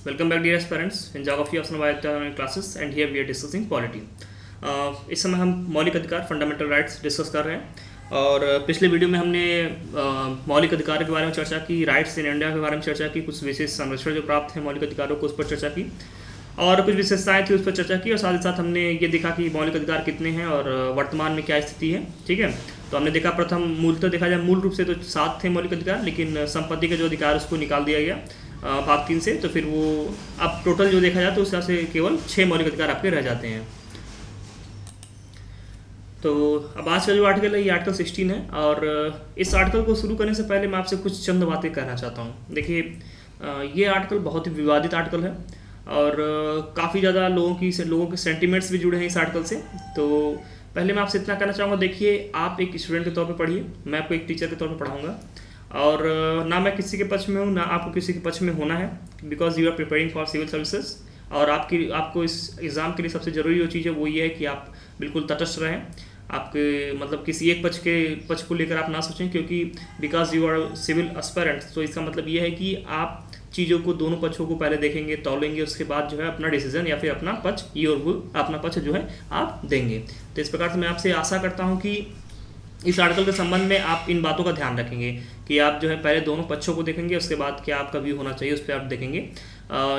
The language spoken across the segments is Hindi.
Welcome back, dear aspirants. In geography of Sanavayata classes, and here we are discussing polity. इस समय हम मौलिक अधिकार फंडामेंटल राइट्स डिस्कस कर रहे हैं और पिछले वीडियो में हमने मौलिक अधिकारों के बारे में चर्चा की, राइट्स इन इंडिया के बारे में चर्चा की, कुछ विशेष संरक्षण जो प्राप्त है मौलिक अधिकारों को उस पर चर्चा की और कुछ विशेषताएं थी उस पर चर्चा की और साथ ही साथ हमने ये देखा कि मौलिक अधिकार कितने हैं और वर्तमान में क्या स्थिति है। ठीक है, तो हमने देखा प्रथम मूलतः देखा जाए मूल रूप से तो 7 थे मौलिक अधिकार, लेकिन संपत्ति का जो अधिकार उसको निकाल दिया गया भाग 3 से, तो फिर वो अब टोटल जो देखा जाए तो उस हिसाब से केवल 6 मौलिक अधिकार आपके रह जाते हैं। तो अब आज का जो आर्टिकल है ये आर्टिकल 16 है और इस आर्टिकल को शुरू करने से पहले मैं आपसे कुछ चंद बातें कहना चाहता हूँ। देखिए, ये आर्टिकल बहुत ही विवादित आर्टिकल है और काफ़ी ज़्यादा लोगों के सेंटिमेंट्स भी जुड़े हैं इस आर्टिकल से। तो पहले मैं आपसे इतना कहना चाहूँगा, देखिए आप एक स्टूडेंट के तौर पे पढ़िए, मैं आपको एक टीचर के तौर पे पढ़ाऊँगा और ना मैं किसी के पक्ष में हूँ ना आपको किसी के पक्ष में होना है, because you are preparing for civil services और आपको इस एग्ज़ाम के लिए सबसे ज़रूरी जो चीज़ है वो ये है कि आप बिल्कुल तटस्थ रहें। आपके मतलब किसी एक पक्ष को लेकर आप ना सोचें, क्योंकि because you are civil aspirant, तो इसका मतलब ये है कि आप चीज़ों को दोनों पक्षों को पहले देखेंगे, तौलेंगे, उसके बाद जो है अपना डिसीजन या फिर अपना पक्ष जो है आप देंगे। तो इस प्रकार से मैं आपसे आशा करता हूँ कि इस आर्टिकल के संबंध में आप इन बातों का ध्यान रखेंगे कि आप जो है पहले दोनों पक्षों को देखेंगे, उसके बाद क्या आपका व्यू होना चाहिए उस पर आप देखेंगे।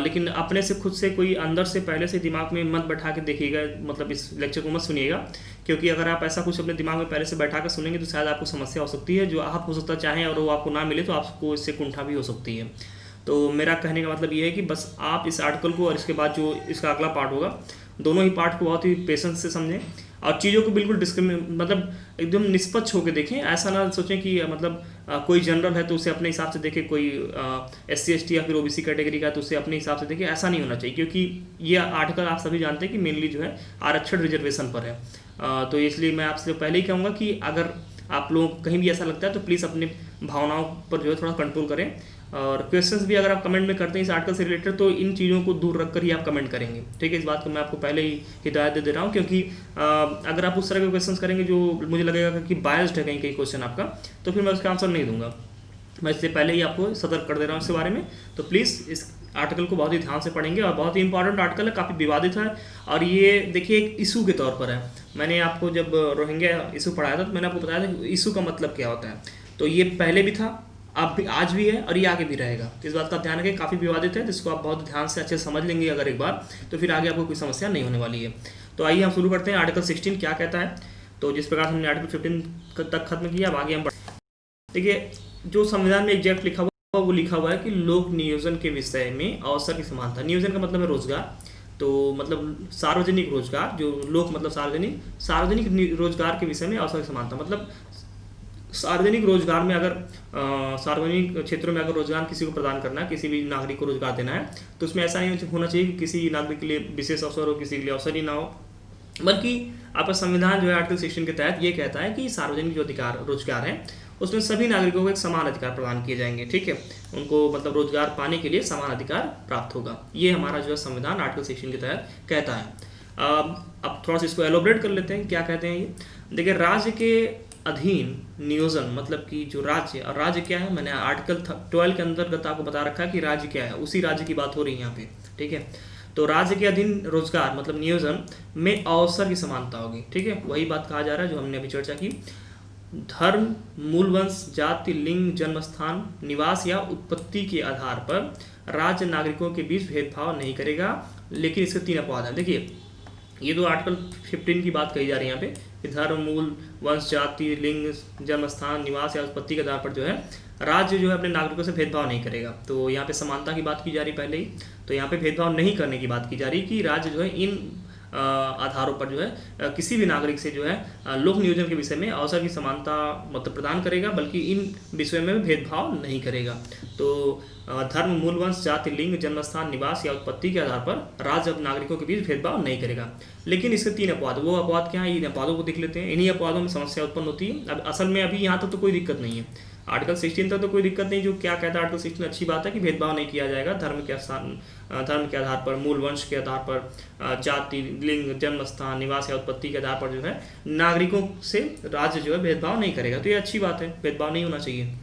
लेकिन अपने से खुद से कोई अंदर से पहले से दिमाग में मत बैठा के देखिएगा, मतलब इस लेक्चर को मत सुनिएगा, क्योंकि अगर आप ऐसा कुछ अपने दिमाग में पहले से बैठा कर सुनेंगे तो शायद आपको समस्या हो सकती है, जो आप हो सकता चाहें और वो आपको ना मिले तो आपको इससे कुंठा भी हो सकती है। तो मेरा कहने का मतलब ये है कि बस आप इस आर्टिकल को और इसके बाद जो इसका अगला पार्ट होगा, दोनों ही पार्ट को बहुत ही पेशेंस से समझें और चीज़ों को बिल्कुल मतलब एकदम निष्पक्ष होकर देखें। ऐसा ना सोचें कि मतलब कोई जनरल है तो उसे अपने हिसाब से देखें, कोई SC ST या फिर OBC कैटेगरी का है तो उसे अपने हिसाब से देखें। ऐसा नहीं होना चाहिए, क्योंकि ये आर्टिकल आप सभी जानते हैं कि मेनली जो है आरक्षण रिजर्वेशन पर है। तो इसलिए मैं आपसे पहले ही कहूँगा कि अगर आप लोग कहीं भी ऐसा लगता है तो प्लीज़ अपने भावनाओं पर जो है थोड़ा कंट्रोल करें और क्वेश्चंस भी अगर आप कमेंट में करते हैं इस आर्टिकल से रिलेटेड तो इन चीज़ों को दूर रखकर ही आप कमेंट करेंगे। ठीक है, इस बात को मैं आपको पहले ही हिदायत दे रहा हूँ, क्योंकि अगर आप उस तरह के क्वेश्चंस करेंगे जो मुझे लगेगा कि बायस्ड है कहीं क्वेश्चन आपका, तो फिर मैं उसका आंसर नहीं दूंगा। मैं इससे पहले ही आपको सतर्क कर दे रहा हूँ इसके बारे में। तो प्लीज़ इस आर्टिकल को बहुत ही ध्यान से पढ़ेंगे और बहुत ही इंपॉर्टेंट आर्टिकल है, काफ़ी विवादित है और ये देखिए एक इशू के तौर पर है। मैंने आपको जब रोहिंग्या इशू पढ़ाया था तो मैंने आपको बताया था कि इशू का मतलब क्या होता है। तो ये पहले भी था, अब भी, आज भी है और ये आगे भी रहेगा। इस बात का ध्यान रखें, काफ़ी विवादित है, जिसको आप बहुत ध्यान से अच्छे से समझ लेंगे अगर एक बार, तो फिर आगे आपको कोई समस्या नहीं होने वाली है। तो आइए हम शुरू करते हैं। आर्टिकल 16 क्या कहता है। तो जिस प्रकार हमने आर्टिकल 15 तक खत्म किया, अब आगे हम देखिए जो संविधान में एग्जैक्ट लिखा हुआ वो लिखा हुआ है कि लोक नियोजन के विषय में अवसर की समानता। नियोजन का मतलब है रोजगार, तो मतलब सार्वजनिक रोजगार, जो लोक मतलब सार्वजनिक रोजगार के विषय में अवसर की समानता। मतलब सार्वजनिक रोजगार में अगर सार्वजनिक क्षेत्रों में अगर रोजगार किसी को प्रदान करना है, किसी भी नागरिक को रोजगार देना है, तो उसमें ऐसा नहीं होना चाहिए कि किसी नागरिक के लिए विशेष अवसर हो, किसी के लिए अवसर ही ना हो, बल्कि आपका संविधान जो है आर्टिकल 16 के तहत ये कहता है कि सार्वजनिक जो रोजगार है उसमें सभी नागरिकों को एक समान अधिकार प्रदान किए जाएंगे। ठीक है, उनको मतलब रोजगार पाने के लिए समान अधिकार प्राप्त होगा। ये हमारा जो है संविधान आर्टिकल 16 के तहत कहता है। अब थोड़ा सा इसको एलोबरेट कर लेते हैं, क्या कहते हैं ये। देखिए, राज्य के अधीन नियोजन मतलब कि जो राज्य, और राज्य क्या है, मैंने आर्टिकल 12 के अंतर्गत आपको बता रखा है कि राज्य क्या है, उसी राज्य की बात हो रही है यहाँ पे। ठीक है, तो राज्य के अधीन रोजगार मतलब नियोजन में अवसर की समानता होगी। ठीक है, वही बात कहा जा रहा है जो हमने अभी चर्चा की। धर्म, मूल वंश, जाति, लिंग, जन्म स्थान, निवास या उत्पत्ति के आधार पर राज्य नागरिकों के बीच भेदभाव नहीं करेगा, लेकिन इसके 3 अपवाद हैं। देखिए, ये तो आर्टिकल 15 की बात कही जा रही है यहाँ पे कि धर्म, मूल वंश, जाति, लिंग, जन्म स्थान, निवास या उत्पत्ति के आधार पर जो है राज्य जो है अपने नागरिकों से भेदभाव नहीं करेगा। तो यहाँ पे समानता की बात की जा रही पहले ही, तो यहाँ पे भेदभाव नहीं करने की बात की जा रही कि राज्य जो है इन आधारों पर जो है किसी भी नागरिक से जो है लोक नियोजन के विषय में अवसर की समानता मतलब प्रदान करेगा, बल्कि इन विषयों में भेदभाव नहीं करेगा। तो धर्म, मूल वंश, जाति, लिंग, जन्मस्थान, निवास या उत्पत्ति के आधार पर राज्य अब नागरिकों के बीच भेदभाव नहीं करेगा। लेकिन इसके 3 अपवाद, वो अपवाद क्या है, इन अपवादों को देख लेते हैं। इन्हीं अपवादों में समस्या उत्पन्न होती है। अब असल में अभी यहाँ तक तो कोई दिक्कत नहीं है, आर्टिकल 16 तक तो कोई दिक्कत नहीं। जो क्या कहता है आर्टिकल 16, अच्छी बात है कि भेदभाव नहीं किया जाएगा धर्म के आधार पर, मूल वंश के आधार पर, जाति, लिंग, जन्म स्थान, निवास या उत्पत्ति के आधार पर जो है नागरिकों से राज्य जो है भेदभाव नहीं करेगा। तो ये अच्छी बात है, भेदभाव नहीं होना चाहिए।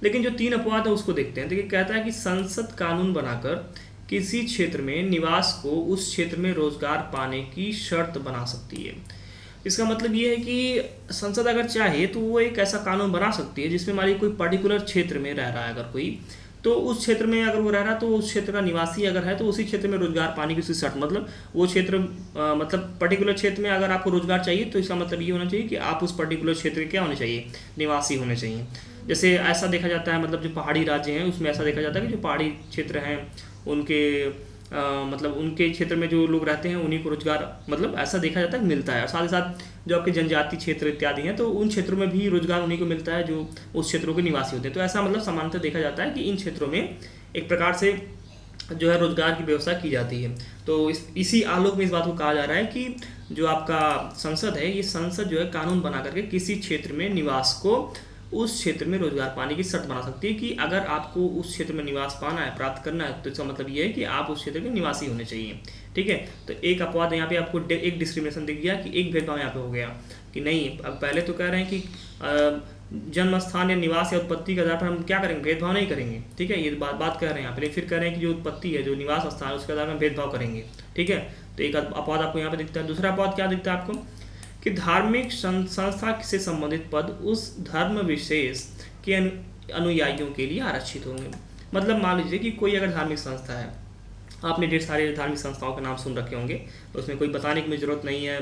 लेकिन जो 3 अपवाद है उसको देखते हैं। देखिए, कहता है कि संसद कानून बनाकर किसी क्षेत्र में निवास को उस क्षेत्र में रोजगार पाने की शर्त बना सकती है। इसका मतलब ये है कि संसद अगर चाहे तो वो एक ऐसा कानून बना सकती है जिसमें हमारी कोई पर्टिकुलर क्षेत्र में रह रहा है अगर कोई, तो उस क्षेत्र में अगर वो रह रहा है तो उस क्षेत्र का निवासी अगर है तो उसी क्षेत्र में रोजगार पाने की उसकी शर्त, मतलब वो क्षेत्र मतलब पर्टिकुलर क्षेत्र में अगर आपको रोजगार चाहिए तो इसका मतलब ये होना चाहिए कि आप उस पर्टिकुलर क्षेत्र के क्या होने चाहिए, निवासी होने चाहिए। जैसे ऐसा देखा जाता है, मतलब जो पहाड़ी राज्य हैं उसमें ऐसा देखा जाता है कि जो पहाड़ी क्षेत्र हैं उनके मतलब उनके क्षेत्र में जो लोग रहते हैं उन्हीं को रोजगार मतलब ऐसा देखा जाता है मिलता है। और साथ ही साथ जो आपके जनजाति क्षेत्र इत्यादि हैं तो उन क्षेत्रों में भी रोजगार उन्हीं को मिलता है जो उस क्षेत्रों के निवासी होते हैं। तो ऐसा मतलब सामान्यतः देखा जाता है कि इन क्षेत्रों में एक प्रकार से जो है रोजगार की व्यवस्था की जाती है। तो इसी आलोक में इस बात को कहा जा रहा है कि जो आपका संसद है, ये संसद जो है कानून बना करके किसी क्षेत्र में निवास को उस क्षेत्र में रोजगार पाने की शर्त बना सकती है कि अगर आपको उस क्षेत्र में निवास पाना है, प्राप्त करना है, तो इसका मतलब ये है कि आप उस क्षेत्र के निवासी होने चाहिए। ठीक है, तो एक अपवाद यहाँ पे आपको एक डिस्क्रिमिनेशन दिख गया कि एक भेदभाव यहाँ पे हो गया कि नहीं, अब पहले तो कह रहे हैं कि जन्म स्थान या निवास या उत्पत्ति के आधार पर हम क्या करेंगे, भेदभाव नहीं करेंगे। ठीक है, ये बात कह रहे हैं यहाँ पे, फिर कह रहे हैं कि जो उत्पत्ति है, जो निवास स्थान है, उसके आधार पर भेदभाव करेंगे। ठीक है, तो एक अपवाद आपको यहाँ पे दिखता है। दूसरा अपवाद क्या दिखता है आपको कि धार्मिक संस्था से संबंधित पद उस धर्म विशेष के अनुयायियों के लिए आरक्षित होंगे। मतलब मान लीजिए कि कोई अगर धार्मिक संस्था है, आपने ढेर सारे धार्मिक संस्थाओं के नाम सुन रखे होंगे, उसमें कोई बताने की जरूरत नहीं है,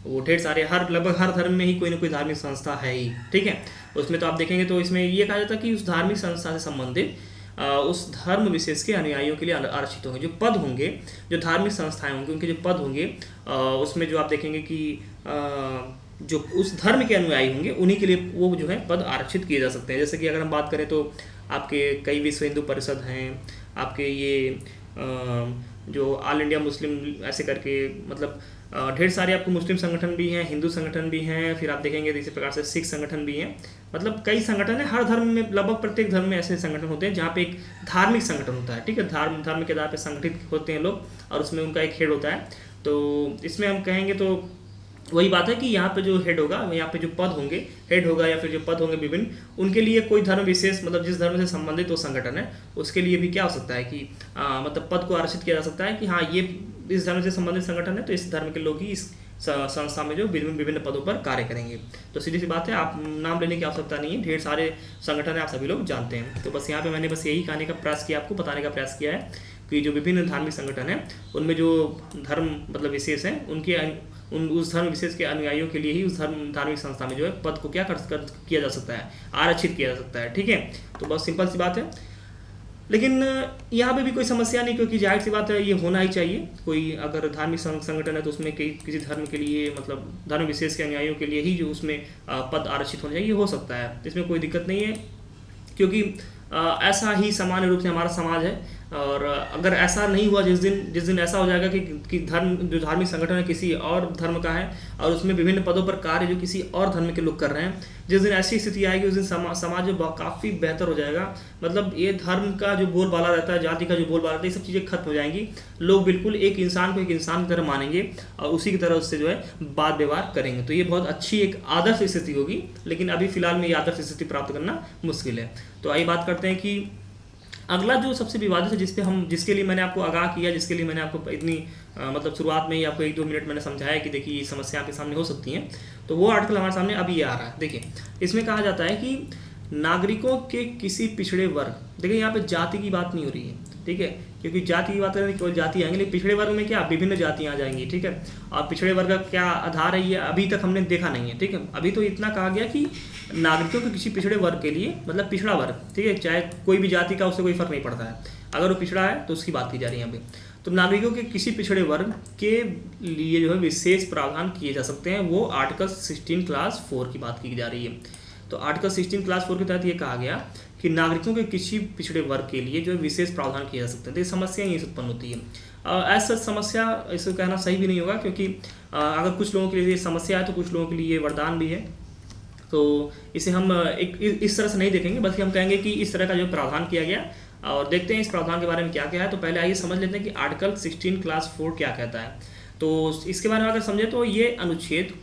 वो ढेर सारे लगभग हर धर्म में ही कोई ना कोई धार्मिक संस्था है ही। ठीक है, उसमें तो आप देखेंगे तो इसमें ये कहा जाता है कि उस धार्मिक संस्था से संबंधित उस धर्म विशेष के अनुयायियों के लिए आरक्षित होंगे। जो पद होंगे, जो धार्मिक संस्थाएं होंगी, उनके जो पद होंगे उसमें जो आप देखेंगे कि जो उस धर्म के अनुयायी होंगे उन्हीं के लिए वो जो है पद आरक्षित किए जा सकते हैं। जैसे कि अगर हम बात करें तो आपके कई विश्व हिंदू परिषद हैं, आपके ये जो ऑल इंडिया मुस्लिम ऐसे करके, मतलब ढेर सारे आपको मुस्लिम संगठन भी हैं, हिंदू संगठन भी हैं, फिर आप देखेंगे इसी प्रकार से सिख संगठन भी हैं। मतलब कई संगठन है, हर धर्म में, लगभग प्रत्येक धर्म में ऐसे संगठन होते हैं जहाँ पे एक धार्मिक संगठन होता है। ठीक है, धर्म के आधार पर संगठित होते हैं लोग और उसमें उनका एक हेड होता है। तो इसमें हम कहेंगे तो वही बात है कि यहाँ पे जो हेड होगा, यहाँ पे जो पद होंगे, हेड होगा या फिर जो पद होंगे विभिन्न, उनके लिए कोई धर्म विशेष, मतलब जिस धर्म से संबंधित वो संगठन है उसके लिए भी क्या हो सकता है कि मतलब पद को आरक्षित किया जा सकता है कि हाँ, ये इस धर्म से संबंधित संगठन है तो इस धर्म के लोग ही इस संस्था में जो विभिन्न पदों पर कार्य करेंगे। तो सीधी सी बात है, आप नाम लेने की आवश्यकता नहीं है, ढेर सारे संगठन है, आप सभी लोग जानते हैं। तो बस यहाँ पे मैंने बस यही कहने का प्रयास किया, आपको बताने का प्रयास किया है कि जो विभिन्न धार्मिक संगठन है उनमें जो धर्म मतलब विशेष है, उनके उस धर्म विशेष के अनुयायियों के लिए ही उस धार्मिक संस्था में जो है पद को क्या किया जा सकता है, आरक्षित किया जा सकता है। ठीक है, तो बहुत सिंपल सी बात है। लेकिन यहाँ पे भी कोई समस्या नहीं, क्योंकि जाहिर सी बात है ये होना ही चाहिए। कोई अगर धार्मिक संगठन है तो उसमें किसी धर्म के लिए, मतलब धर्म विशेष के अनुयायियों के लिए ही जो उसमें पद आरक्षित होना चाहिए, हो सकता है, इसमें कोई दिक्कत नहीं है, क्योंकि ऐसा ही सामान्य रूप से हमारा समाज है। और अगर ऐसा नहीं हुआ, जिस दिन ऐसा हो जाएगा कि जो धार्मिक संगठन है किसी और धर्म का है और उसमें विभिन्न पदों पर कार्य जो किसी और धर्म के लोग कर रहे हैं, जिस दिन ऐसी स्थिति आएगी उस दिन समाज जो काफ़ी बेहतर हो जाएगा। मतलब ये धर्म का जो बोलबाला रहता है, जाति का जो बोलबाला रहता है, ये सब चीज़ें खत्म हो जाएंगी। लोग बिल्कुल एक इंसान को एक इंसान की तरह मानेंगे और उसी की तरह उससे जो है बात व्यवहार करेंगे। तो ये बहुत अच्छी एक आदर्श स्थिति होगी, लेकिन अभी फिलहाल में ये आदर्श स्थिति प्राप्त करना मुश्किल है। तो आइए बात करते हैं कि अगला जो सबसे विवादित है, जिसके लिए मैंने आपको आगाह किया, जिसके लिए मैंने आपको इतनी मतलब शुरुआत में ही आपको 1-2 मिनट मैंने समझाया कि देखिए ये समस्या आपके सामने हो सकती है। तो वो आर्टिकल हमारे सामने अभी ये आ रहा है। देखिए, इसमें कहा जाता है कि नागरिकों के किसी पिछड़े वर्ग, देखिए यहाँ पे जाति की बात नहीं हो रही है, ठीक है, क्योंकि जाति की बात करें तो केवल जाति आएंगे, लेकिन पिछड़े वर्ग में क्या विभिन्न जातियाँ आ जाएंगी। ठीक है, और पिछड़े वर्ग का क्या आधार है ये अभी तक हमने देखा नहीं है। ठीक है, अभी तो इतना कहा गया कि नागरिकों के किसी पिछड़े वर्ग के लिए, मतलब पिछड़ा वर्ग, ठीक है, चाहे कोई भी जाति का, उससे कोई फर्क नहीं पड़ता है, अगर वो पिछड़ा है तो उसकी बात की जा रही है यहाँ पे। तो नागरिकों के किसी पिछड़े वर्ग के लिए जो है विशेष प्रावधान किए जा सकते हैं, वो आर्टिकल 16 क्लास 4 की बात की जा रही है। तो आर्टिकल 16 क्लास 4 के तहत ये कहा गया कि नागरिकों के किसी पिछड़े वर्ग के लिए जो है विशेष प्रावधान किए जा सकते हैं। तो ये समस्या यहीं से उत्पन्न होती है। ऐसा समस्या इसको कहना सही भी नहीं होगा, क्योंकि अगर कुछ लोगों के लिए समस्या है तो कुछ लोगों के लिए वरदान भी है। तो इसे हम इस तरह से नहीं देखेंगे, बल्कि हम कहेंगे कि इस तरह का जो प्रावधान किया गया, और देखते हैं इस प्रावधान के बारे में क्या क्या है। तो पहले आइए समझ लेते हैं कि आर्टिकल 16 क्लास 4 क्या कहता है। तो इसके बारे में अगर समझे तो ये अनुच्छेद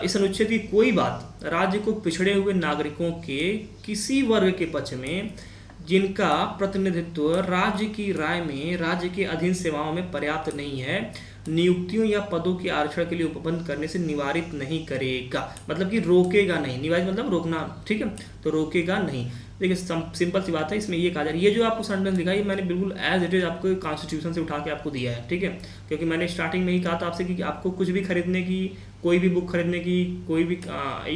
इस अनुच्छेद की कोई बात राज्य को पिछड़े हुए नागरिकों के किसी वर्ग के पक्ष में जिनका प्रतिनिधित्व राज्य की राय में राज्य के अधीन सेवाओं में पर्याप्त नहीं है, नियुक्तियों या पदों के आरक्षण के लिए उपबंध करने से निवारित नहीं करेगा। मतलब कि रोकेगा नहीं, निवारित मतलब रोकना, ठीक है, तो रोकेगा नहीं। देखिए सिंपल सी बात है, इसमें ये कहा जा रहा है, ये जो आपको सेंटेंस लिखा है ये मैंने बिल्कुल एज इट इज आपको कॉन्स्टिट्यूशन से उठा के आपको दिया है, ठीक है, क्योंकि मैंने स्टार्टिंग में ही कहा था आपसे कि आपको कुछ भी खरीदने की, कोई भी बुक खरीदने की, कोई भी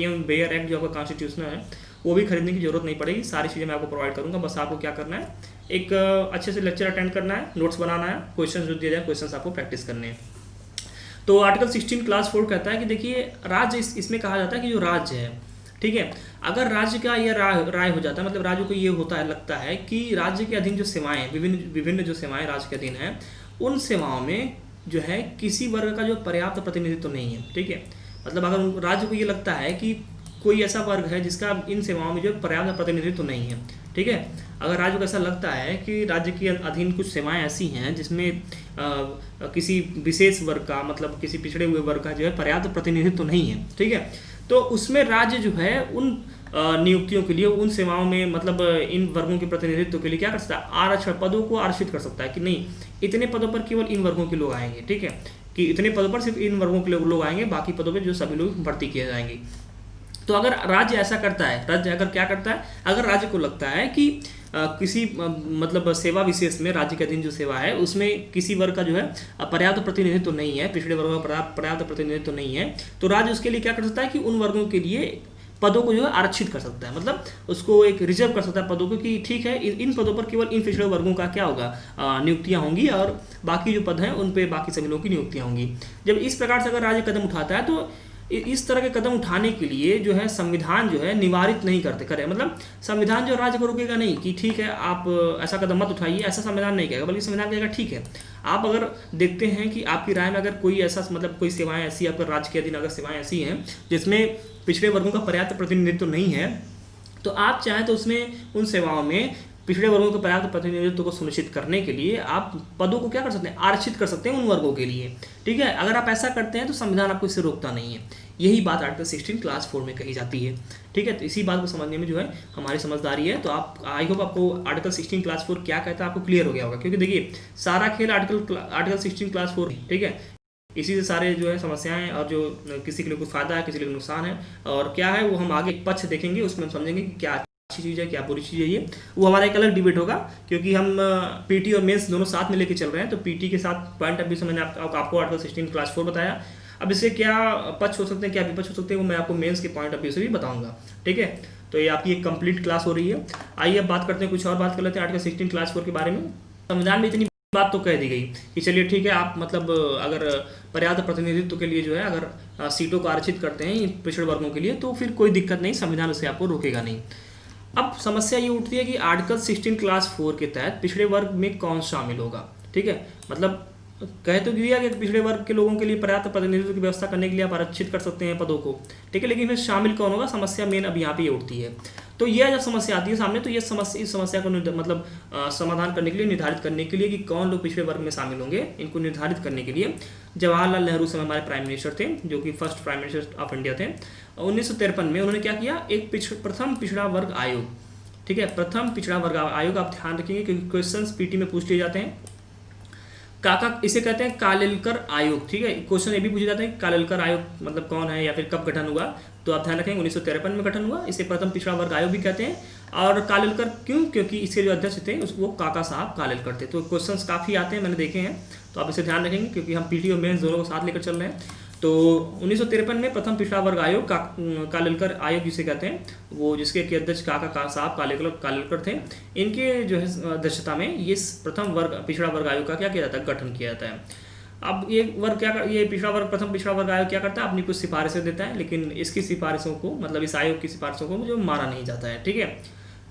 एम बेयर एक्ट जो आपका कॉन्स्टिट्यूशन है वो भी खरीदने की जरूरत नहीं पड़ेगी, सारी चीज़ें मैं आपको प्रोवाइड करूंगा। बस आपको क्या करना है, एक अच्छे से लेक्चर अटेंड करना है, नोट्स बनाना है, क्वेश्चन जो दिए जाए क्वेश्चन आपको प्रैक्टिस करने हैं। तो आर्टिकल 16 क्लास 4 कहता है कि देखिए राज्य, इसमें कहा जाता है कि जो राज्य है, ठीक है, अगर राज्य का यह राय हो जाता है, मतलब राज्य को ये होता है, लगता है कि राज्य के अधीन जो सेवाएं, विभिन्न जो सेवाएं राज्य के अधीन हैं, उन सेवाओं में जो है किसी वर्ग का जो पर्याप्त प्रतिनिधित्व तो नहीं है, ठीक है, मतलब अगर राज्य को ये लगता है कि कोई ऐसा वर्ग है जिसका इन सेवाओं में जो पर्याप्त प्रतिनिधित्व तो नहीं है, ठीक है, अगर राज्य को ऐसा लगता है कि राज्य के अधीन कुछ सेवाएं ऐसी हैं जिसमें किसी विशेष वर्ग का, मतलब किसी पिछड़े हुए वर्ग का जो है पर्याप्त प्रतिनिधित्व तो नहीं है, ठीक है, तो उसमें राज्य जो है उन नियुक्तियों के लिए, उन सेवाओं में, मतलब इन वर्गों के प्रतिनिधित्व के लिए क्या कर सकता है, आरक्षण, पदों को आरक्षित कर सकता है कि नहीं, इतने पदों पर केवल इन वर्गों के लोग आएंगे, ठीक है, कि इतने पदों पर सिर्फ इन वर्गों के लोग आएंगे, बाकी पदों पर जो सभी लोग भर्ती किए जाएंगे। तो अगर राज्य ऐसा करता है, राज्य अगर क्या करता है, अगर राज्य को लगता है कि किसी मतलब सेवा विशेष में, राज्य के अधीन जो सेवा है उसमें किसी वर्ग का जो है पर्याप्त प्रतिनिधित्व तो नहीं है, पिछड़े वर्गों का पर्याप्त प्रतिनिधित्व तो नहीं है, तो राज्य उसके लिए क्या कर सकता है कि उन वर्गों के लिए पदों को जो है आरक्षित कर सकता है, मतलब उसको एक रिजर्व कर सकता है पदों को, कि ठीक है इन पदों पर केवल इन पिछड़े वर्गों का क्या होगा, नियुक्तियां होंगी, और बाकी जो पद हैं उन पे बाकी सभी लोगों की नियुक्तियां होंगी। जब इस प्रकार से अगर राज्य कदम उठाता है तो इस तरह के कदम उठाने के लिए जो है संविधान जो है निवारित नहीं करे, मतलब संविधान जो राज्य को रोकेगा नहीं कि ठीक है आप ऐसा कदम मत उठाइए, ऐसा संविधान नहीं कहेगा, बल्कि संविधान कहेगा ठीक है, आप अगर देखते हैं कि आपकी राय में अगर कोई ऐसा, मतलब कोई सेवाएं ऐसी, आपका राज्य के अधीन अगर सेवाएं ऐसी हैं जिसमें पिछड़े वर्गों का पर्याप्त प्रतिनिधित्व नहीं है, तो आप चाहें तो उसमें उन सेवाओं में पिछड़े वर्गों के पर्याप्त प्रतिनिधित्व को सुनिश्चित करने के लिए आप पदों को क्या कर सकते हैं, आरक्षित कर सकते हैं उन वर्गों के लिए, ठीक है, अगर आप ऐसा करते हैं तो संविधान आपको इससे रोकता नहीं है। यही बात आर्टिकल 16 क्लास 4 में कही जाती है, ठीक है, तो इसी बात को समझने में जो है हमारी समझदारी है। तो आप, आई होप आपको आर्टिकल 16 क्लास 4 क्या कहता है आपको क्लियर हो गया होगा, क्योंकि देखिए सारा खेल आर्टिकल 16 क्लास 4, ठीक है, इसी से सारे जो है समस्याएं, और जो किसी के लिए कुछ फायदा है, किसी के लिए नुकसान है, और क्या है वो हम आगे पक्ष देखेंगे, उसमें हम समझेंगे कि क्या अच्छी चीज़ है क्या बुरी चीज़ है, ये वो हमारा एक अलग डिबेट होगा, क्योंकि हम पीटी और मेंस दोनों साथ में लेके चल रहे हैं। तो पीटी के साथ पॉइंट ऑफ व्यू से मैंने आपको आर्टिकल 16 क्लास 4 बताया, अब इससे क्या पक्ष हो सकते हैं, क्या विपक्ष हो सकते हैं, वो मैं आपको मेंस के पॉइंट ऑफ व्यू से भी बताऊंगा, ठीक है। तो ये आपकी एक कंप्लीट क्लास हो रही है। आइए अब बात करते हैं, कुछ और बात कर लेते हैं आर्टिकल 16 क्लास 4 के बारे में। संविधान में इतनी बात तो कह दी गई कि चलिए ठीक है, आप मतलब अगर पर्याप्त प्रतिनिधित्व के लिए जो है अगर सीटों को आरक्षित करते हैं पिछड़े वर्गों के लिए, तो फिर कोई दिक्कत नहीं, संविधान उससे आपको रोकेगा नहीं। अब समस्या ये उठती है कि आर्टिकल 16 क्लास 4 के तहत पिछड़े वर्ग में कौन शामिल होगा, ठीक है, मतलब कह तो दिया कि पिछड़े वर्ग के लोगों के लिए पर्याप्त प्रतिनिधित्व की व्यवस्था करने के लिए आप आरक्षित कर सकते हैं पदों को, ठीक है, लेकिन फिर शामिल कौन होगा, समस्या मेन अब यहाँ पे ये उठती है। तो यह जब समस्या आती है सामने, तो ये समस्या, इस समस्या को मतलब समाधान करने के लिए, निर्धारित करने के लिए कि कौन लोग पिछड़े वर्ग में शामिल होंगे, इनको निर्धारित करने के लिए जवाहरलाल नेहरू समय हमारे प्राइम मिनिस्टर थे, जो कि first prime minister of India थे। 1953 में उन्होंने क्या किया, एक प्रथम पिछड़ा वर्ग आयोग, ठीक है, प्रथम पिछड़ा वर्ग आयोग, आप ध्यान रखेंगे क्योंकि क्वेश्चंस पीटी में पूछ लिए जाते हैं। काका इसे कहते हैं कालेलकर आयोग, ठीक है, क्वेश्चन ये भी पूछे जाते हैं कालेलकर आयोग मतलब कौन है या फिर कब गठन हुआ, तो आप ध्यान रखेंगे 1953 में गठन हुआ, इसे प्रथम पिछड़ा वर्ग आयोग भी कहते हैं। और कालेलकर क्यों, क्योंकि इसके जो अध्यक्ष थे वो काका साहब कालेलकर थे। तो क्वेश्चंस काफ़ी आते हैं, मैंने देखे हैं, तो आप इसे ध्यान रखेंगे क्योंकि हम पीटी और मेंस दोनों को साथ लेकर चल रहे हैं। तो 1953 में प्रथम पिछड़ा वर्ग आयोग कालेलकर आयोग जिसे कहते हैं, वो जिसके अध्यक्ष काका साहब कालेलकर थे, इनके जो है अध्यक्षता में ये प्रथम वर्ग पिछड़ा वर्ग आयोग का क्या किया जाता है, गठन किया जाता है। अब ये वर्ग क्या ये पिछड़ा वर्ग, प्रथम पिछड़ा वर्ग आयोग क्या करता है, अपनी कुछ सिफारिशें देता है, लेकिन इसकी सिफारिशों को, मतलब इस आयोग की सिफारिशों को जो माना नहीं जाता है, ठीक है,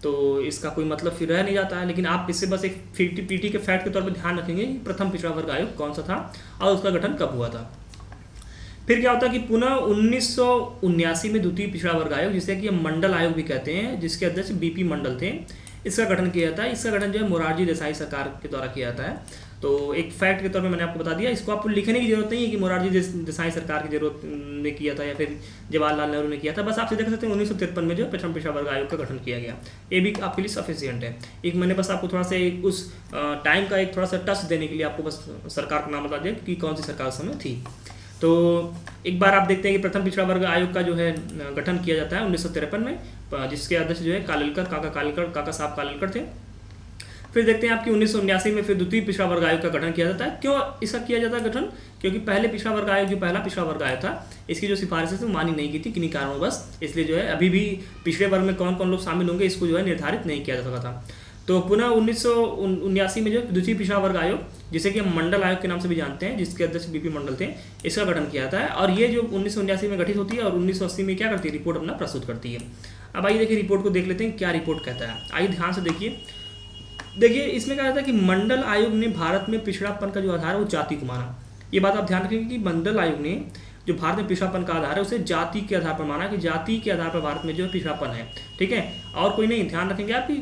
तो इसका कोई मतलब फिर रह नहीं जाता है। लेकिन आप इससे बस एक पीटी के फैक्ट के तौर पर ध्यान रखेंगे कि प्रथम पिछड़ा वर्ग आयोग कौन सा था और उसका गठन कब हुआ था। फिर क्या होता है कि पुनः 1979 में द्वितीय पिछड़ा वर्ग आयोग, जिसे कि मंडल आयोग भी कहते हैं, जिसके अध्यक्ष बीपी मंडल थे, इसका गठन किया जाता है। इसका गठन जो है मोरारजी देसाई सरकार के द्वारा किया जाता है। तो एक फैक्ट के तौर पे मैंने आपको बता दिया। इसको आपको लिखने की जरूरत नहीं है कि मोरारजी देसाई सरकार की जरूरत ने किया था या फिर जवाहरलाल नेहरू ने किया था। बस आप सीधे कह सकते हैं 1953 में जो प्रथम पिछड़ा वर्ग आयोग का गठन किया गया। ये भी आपके लिए सफिशियंट है। एक मैंने बस आपको थोड़ा सा उस टाइम का एक थोड़ा सा टच देने के लिए आपको बस सरकार का नाम बता दिया कि कौन सी सरकार उस समय थी। तो एक बार आप देखते हैं कि प्रथम पिछड़ा वर्ग आयोग का जो है गठन किया जाता है 1953 में, जिसके अध्यक्ष जो है काका साहब कालेलकर थे। फिर देखते हैं आपकी 1979 में फिर द्वितीय पिछड़ा वर्ग आयोग का गठन किया जाता है। क्यों इसका किया जाता है गठन? क्योंकि पहले पिछड़ा वर्ग आयोग जो पहला पिछड़ा वर्ग आयोग था, इसकी जो सिफारिशें थी मानी नहीं की थी किन्हीं कारणों बस, इसलिए जो है अभी भी पिछड़े वर्ग में कौन कौन लोग शामिल होंगे इसको जो है निर्धारित नहीं किया जा सका था। तो पुनः 1979 में जो द्वितीय पिछड़ा वर्ग आयोग, जिसे कि हम मंडल आयोग के नाम से भी जानते हैं, जिसके अध्यक्ष बीपी मंडल थे, इसका गठन किया जाता है। और ये जो 1979 में गठित होती है और 1980 में क्या करती है, रिपोर्ट अपना प्रस्तुत करती है। अब आइए देखिए रिपोर्ट को देख लेते हैं क्या रिपोर्ट कहता है। आइए ध्यान से देखिए इसमें कहा जाता है कि मंडल आयोग ने भारत में पिछड़ापन का जो आधार है वो जाति को माना। ये बात आप ध्यान रखेंगे कि मंडल आयोग ने जो भारत में पिछड़ापन का आधार है उसे जाति के आधार पर माना, कि जाति के आधार पर भारत में जो है पिछड़ापन है। ठीक है, और कोई नहीं। ध्यान रखेंगे आप कि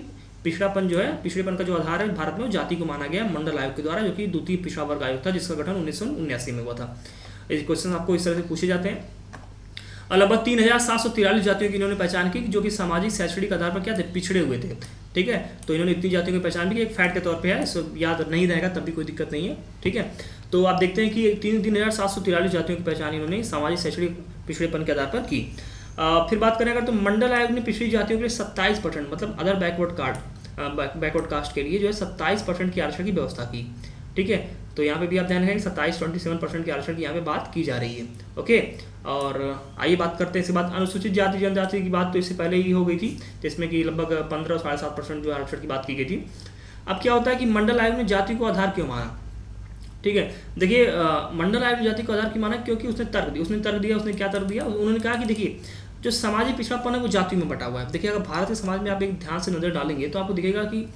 पिछड़ापन जो है, पिछड़ेपन का जो आधार है भारत में वो जाति को माना गया मंडल आयोग के द्वारा, जो कि द्वितीय पिछड़ा वर्ग आयोग था, जिसका गठन 1979 में हुआ था। ये क्वेश्चन आपको इस तरह से पूछे जाते हैं। और लगभग 3743 जातियों की इन्होंने पहचान की जो कि सामाजिक शैक्षणिक आधार पर क्या थे, पिछड़े हुए थे। ठीक है, तो इन्होंने इतनी जातियों की पहचान भी, एक फैक्ट के तौर पे है, इसको याद नहीं रहेगा तब भी कोई दिक्कत नहीं है। ठीक है, तो आप देखते हैं कि 3743 जातियों की पहचान इन्होंने सामाजिक शैक्षणिक पिछड़ेपन के आधार पर की। फिर बात करें अगर तो मंडल आयोग ने पिछड़ी जातियों के लिए 27% मतलब अदर बैकवर्ड कास्ट के लिए जो है 27% की आरक्षण की व्यवस्था की। ठीक है, तो यहाँ पे भी आप ध्यान रखेंगे 27% की आरक्षण की यहाँ पे बात की जा रही है। ओके, और आइए बात करते हैं इसके बाद अनुसूचित जाति जनजाति की बात तो इससे पहले ही हो गई थी, जिसमें कि लगभग 15 और 7.5% जो आरक्षण की बात की गई थी। अब क्या होता है कि मंडल आयोग ने जाति को आधार क्यों माना? ठीक है, देखिए मंडल आयोग ने जाति को आधार क्यों माना? क्योंकि उसने तर्क दिया। उसने क्या तर्क दिया? उन्होंने कहा कि देखिए जो सामाजिक पिछड़ापन है वो जाति में बटा हुआ है। देखिए अगर भारत के समाज में आप एक ध्यान से नजर डालेंगे तो आपको दिखेगा कि